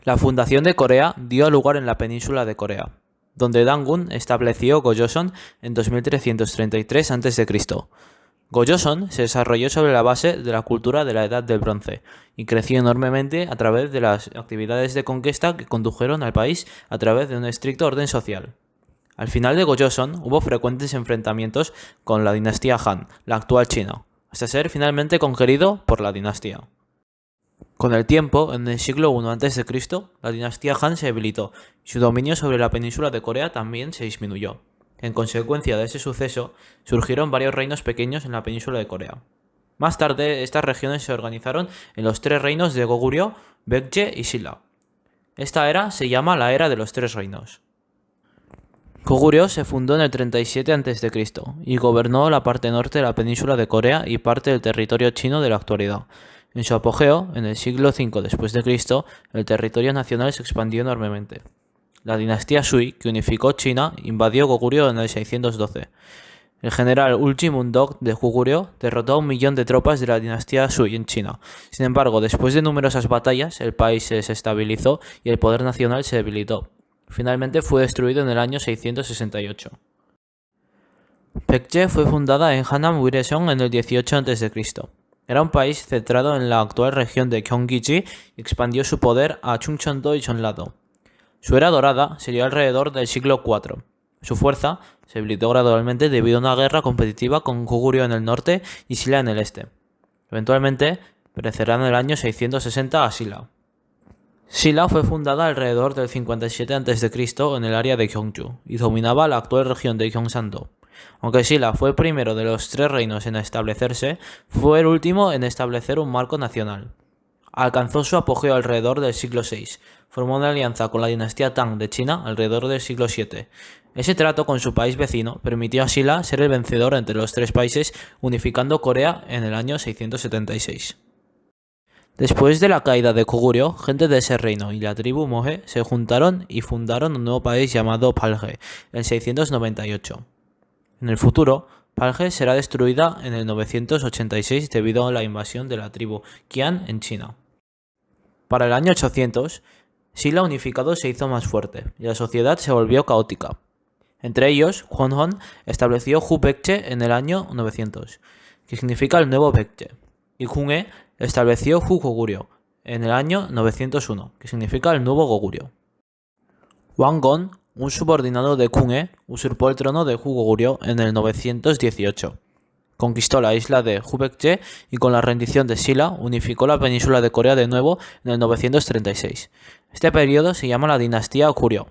La fundación de Corea dio lugar en la península de Corea, donde Dangun estableció Gojoseon en 2333 a.C. Gojoseon se desarrolló sobre la base de la cultura de la Edad del Bronce y creció enormemente a través de las actividades de conquista que condujeron al país a través de un estricto orden social. Al final de Gojoseon hubo frecuentes enfrentamientos con la dinastía Han, la actual China, hasta ser finalmente conquerido por la dinastía. Con el tiempo, en el siglo I a.C., la dinastía Han se debilitó y su dominio sobre la península de Corea también se disminuyó. En consecuencia de ese suceso, surgieron varios reinos pequeños en la península de Corea. Más tarde, estas regiones se organizaron en los tres reinos de Goguryeo, Baekje y Silla. Esta era se llama la Era de los Tres Reinos. Goguryeo se fundó en el 37 a.C. y gobernó la parte norte de la península de Corea y parte del territorio chino de la actualidad. En su apogeo, en el siglo V después de Cristo, el territorio nacional se expandió enormemente. La dinastía Sui, que unificó China, invadió Goguryeo en el 612. El general Ulji Mundok de Goguryeo derrotó a 1.000.000 de tropas de la dinastía Sui en China. Sin embargo, después de numerosas batallas, el país se desestabilizó y el poder nacional se debilitó. Finalmente fue destruido en el año 668. Baekje fue fundada en Hanam Wireseong en el 18 a.C. Era un país centrado en la actual región de Gyeonggi-ji y expandió su poder a Chungcheong-do y Jeonlado. Su era dorada se dio alrededor del siglo IV. Su fuerza se debilitó gradualmente debido a una guerra competitiva con Goguryeo en el norte y Silla en el este. Eventualmente, perecerá en el año 660 a Silla. Silla fue fundada alrededor del 57 a.C. en el área de Gyeongju y dominaba la actual región de Gyeongsang-do. Aunque Silla fue el primero de los tres reinos en establecerse, fue el último en establecer un marco nacional. Alcanzó su apogeo alrededor del siglo VI. Formó una alianza con la dinastía Tang de China alrededor del siglo VII. Ese trato con su país vecino permitió a Silla ser el vencedor entre los tres países, unificando Corea en el año 676. Después de la caída de Goguryeo, gente de ese reino y la tribu Mohe se juntaron y fundaron un nuevo país llamado Palge en 698. En el futuro, Palge será destruida en el 986 debido a la invasión de la tribu Qian en China. Para el año 800, Silla unificado se hizo más fuerte y la sociedad se volvió caótica. Entre ellos, Hwonhon estableció Hu Baekje en el año 900, que significa el nuevo Baekje, y Hwonhae estableció Hu Goguryeo en el año 901, que significa el nuevo Goguryeo. Hwanggon, un subordinado de Hwonhae, usurpó el trono de Hu Goguryeo en el 918. Conquistó la isla de Hu Baekje y con la rendición de Silla unificó la península de Corea de nuevo en el 936. Este periodo se llama la dinastía Goryeo.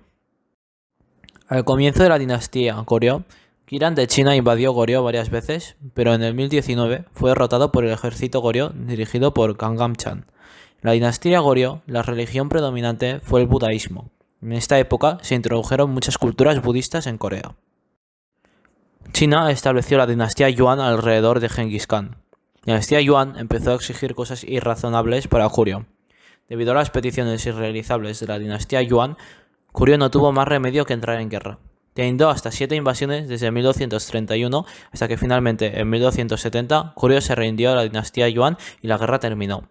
Al comienzo de la dinastía Goryeo, Kiran de China invadió Goryeo varias veces, pero en el 1019 fue derrotado por el ejército Goryeo dirigido por Gangnam-chan. En la dinastía Goryeo, la religión predominante fue el budaísmo. En esta época se introdujeron muchas culturas budistas en Corea. China estableció la dinastía Yuan alrededor de Genghis Khan. La dinastía Yuan empezó a exigir cosas irrazonables para Goryeo. Debido a las peticiones irrealizables de la dinastía Yuan, Goryeo no tuvo más remedio que entrar en guerra, teniendo hasta 7 invasiones desde 1231 hasta que finalmente en 1270 Goryeo se rindió a la dinastía Yuan y la guerra terminó.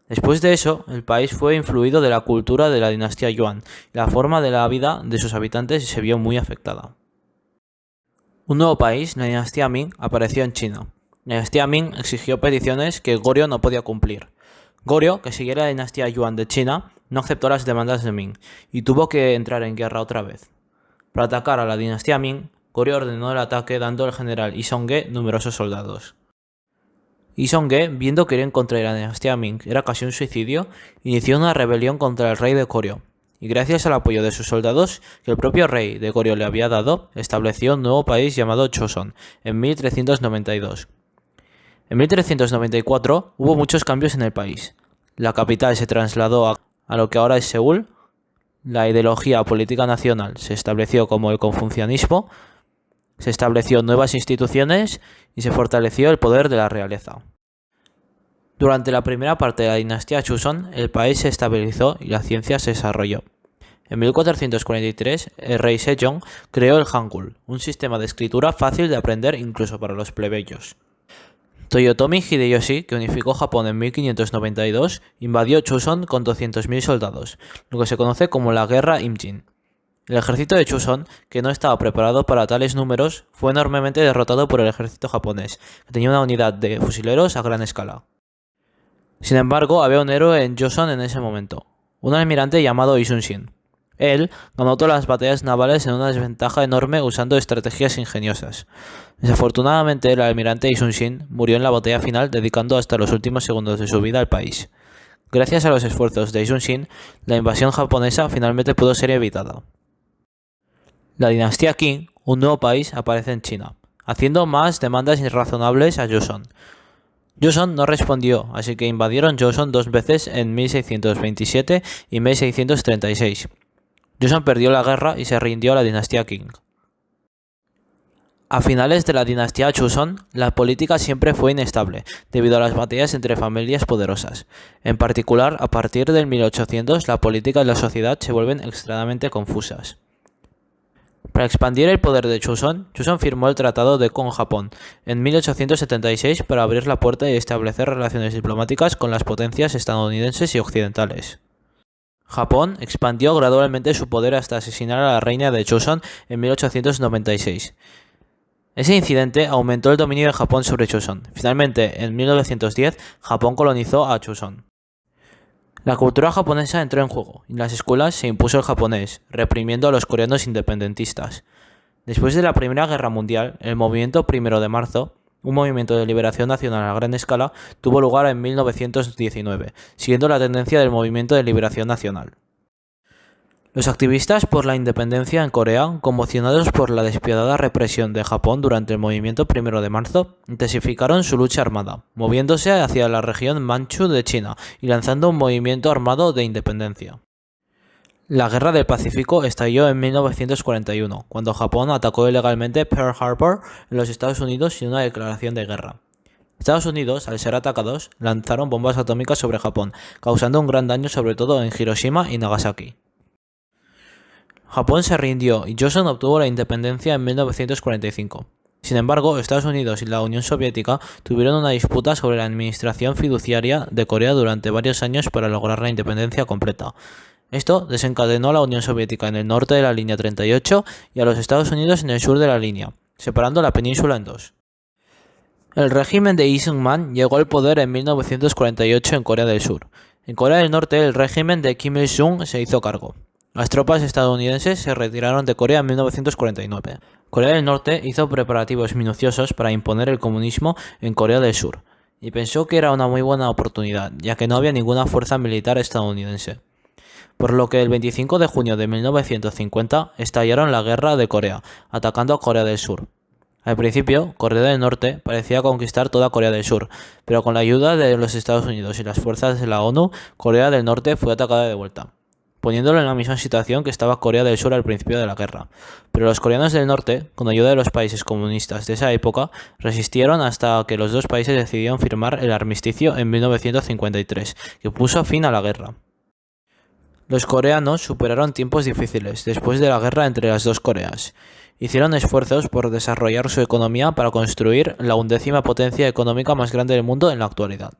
Después de eso, el país fue influido de la cultura de la dinastía Yuan y la forma de la vida de sus habitantes se vio muy afectada. Un nuevo país, la dinastía Ming, apareció en China. La dinastía Ming exigió peticiones que Goryeo no podía cumplir. Goryeo, que siguiera la dinastía Yuan de China, no aceptó las demandas de Ming y tuvo que entrar en guerra otra vez. Para atacar a la dinastía Ming, Goryeo ordenó el ataque dando al general Yi Seong-ge numerosos soldados. Yi Seong-ge, viendo que ir en contra de la dinastía Ming era casi un suicidio, inició una rebelión contra el rey de Goryeo, y gracias al apoyo de sus soldados, que el propio rey de Goryeo le había dado, estableció un nuevo país llamado Choson en 1392. En 1394 hubo muchos cambios en el país. La capital se trasladó a lo que ahora es Seúl, la ideología política nacional se estableció como el confucianismo, se estableció nuevas instituciones y se fortaleció el poder de la realeza. Durante la primera parte de la dinastía Joseon, el país se estabilizó y la ciencia se desarrolló. En 1443, el rey Sejong creó el Hangul, un sistema de escritura fácil de aprender incluso para los plebeyos. Toyotomi Hideyoshi, que unificó Japón en 1592, invadió Chuson con 200.000 soldados, lo que se conoce como la Guerra Imjin. El ejército de Chuson, que no estaba preparado para tales números, fue enormemente derrotado por el ejército japonés, que tenía una unidad de fusileros a gran escala. Sin embargo, había un héroe en Joseon en ese momento, un almirante llamado Isun-shin. Él ganó todas las batallas navales en una desventaja enorme usando estrategias ingeniosas. Desafortunadamente, el almirante Isun-shin murió en la batalla final dedicando hasta los últimos segundos de su vida al país. Gracias a los esfuerzos de Isun-shin, la invasión japonesa finalmente pudo ser evitada. La dinastía Qing, un nuevo país, aparece en China, haciendo más demandas irrazonables a Joseon. Joseon no respondió, así que invadieron Joseon 2 veces en 1627 y 1636. Joseon perdió la guerra y se rindió a la dinastía Qing. A finales de la dinastía Joseon, la política siempre fue inestable, debido a las batallas entre familias poderosas. En particular, a partir del 1800, la política y la sociedad se vuelven extremadamente confusas. Para expandir el poder de Joseon firmó el Tratado con Japón en 1876 para abrir la puerta y establecer relaciones diplomáticas con las potencias estadounidenses y occidentales. Japón expandió gradualmente su poder hasta asesinar a la reina de Joseon en 1896. Ese incidente aumentó el dominio de Japón sobre Joseon. Finalmente, en 1910, Japón colonizó a Joseon. La cultura japonesa entró en juego y en las escuelas se impuso el japonés, reprimiendo a los coreanos independentistas. Después de la Primera Guerra Mundial, el movimiento 1 de marzo, un movimiento de liberación nacional a gran escala, tuvo lugar en 1919, siguiendo la tendencia del movimiento de liberación nacional. Los activistas por la independencia en Corea, conmocionados por la despiadada represión de Japón durante el movimiento 1 de marzo, intensificaron su lucha armada, moviéndose hacia la región Manchu de China y lanzando un movimiento armado de independencia. La Guerra del Pacífico estalló en 1941, cuando Japón atacó ilegalmente Pearl Harbor en los Estados Unidos sin una declaración de guerra. Estados Unidos, al ser atacados, lanzaron bombas atómicas sobre Japón, causando un gran daño sobre todo en Hiroshima y Nagasaki. Japón se rindió y Joseon obtuvo la independencia en 1945. Sin embargo, Estados Unidos y la Unión Soviética tuvieron una disputa sobre la administración fiduciaria de Corea durante varios años para lograr la independencia completa. Esto desencadenó a la Unión Soviética en el norte de la línea 38 y a los Estados Unidos en el sur de la línea, separando la península en dos. El régimen de Lee Seung-man llegó al poder en 1948 en Corea del Sur. En Corea del Norte, el régimen de Kim Il-sung se hizo cargo. Las tropas estadounidenses se retiraron de Corea en 1949. Corea del Norte hizo preparativos minuciosos para imponer el comunismo en Corea del Sur, y pensó que era una muy buena oportunidad, ya que no había ninguna fuerza militar estadounidense. Por lo que el 25 de junio de 1950 estallaron la Guerra de Corea, atacando a Corea del Sur. Al principio, Corea del Norte parecía conquistar toda Corea del Sur, pero con la ayuda de los Estados Unidos y las fuerzas de la ONU, Corea del Norte fue atacada de vuelta, poniéndolo en la misma situación que estaba Corea del Sur al principio de la guerra. Pero los coreanos del norte, con ayuda de los países comunistas de esa época, resistieron hasta que los dos países decidieron firmar el armisticio en 1953, que puso fin a la guerra. Los coreanos superaron tiempos difíciles después de la guerra entre las dos Coreas. Hicieron esfuerzos por desarrollar su economía para construir la 11ª potencia económica más grande del mundo en la actualidad.